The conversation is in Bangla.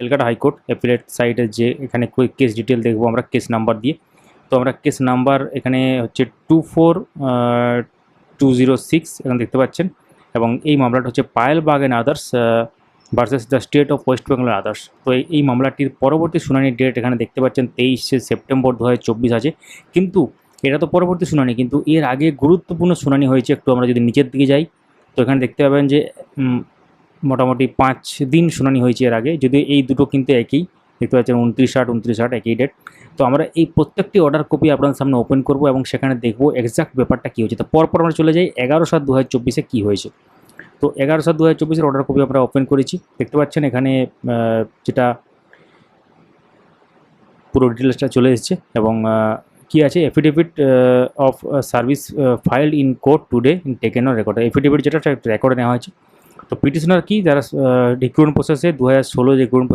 ক্যালকাটা হাইকোর্ট অ্যাপিলেট সাইডের যে এখানে কেস ডিটেল দেখবো আমরা কেস নাম্বার দিয়ে। তো আমরা কেস নাম্বার এখানে হচ্ছে 24206 এখানে দেখতে পাচ্ছেন, এবং এই মামলাটা হচ্ছে Payel Bag and others versus the state of West Bengal others. তো এই মামলাটির পরবর্তী শুনানির ডেট এখানে দেখতে পাচ্ছেন 23শে সেপ্টেম্বর 2024 আছে। কিন্তু এটা তো পরবর্তী শুনানি, কিন্তু এর আগে গুরুত্বপূর্ণ শুনানি হয়েছে। একটু আমরা যদি নিচের দিকে যাই তো এখানে দেখতে পাবেন যে মোটামুটি 5 দিন শুনানি হয়েছে এর আগে, যদিও এই দুটো কিন্তু একই, দেখতে পাচ্ছেন 29/8 একই ডেট। তো আমরা এই প্রত্যেকটি অর্ডার কপি আপনাদের সামনে ওপেন করব এবং সেখানে দেখব এক্সাক্ট ব্যাপারটা কী হয়েছে। তো পরপর আমরা চলে যাই 11/7/2024 কী হয়েছে। তো 11/7/2024 অর্ডার কপি আমরা ওপেন করেছি, দেখতে পাচ্ছেন এখানে যেটা পুরো ডিটেলসটা চলে এসেছে, এবং কি আছে, affidavit of service filed in court today in taken on record. Affidavit যেটা রেকর্ডে নেওয়া হয়েছে। তো পিটিশনার কি, যারা রিক্রুটমেন্ট প্রসেসে 2016 যে রিক্রুটমেন্ট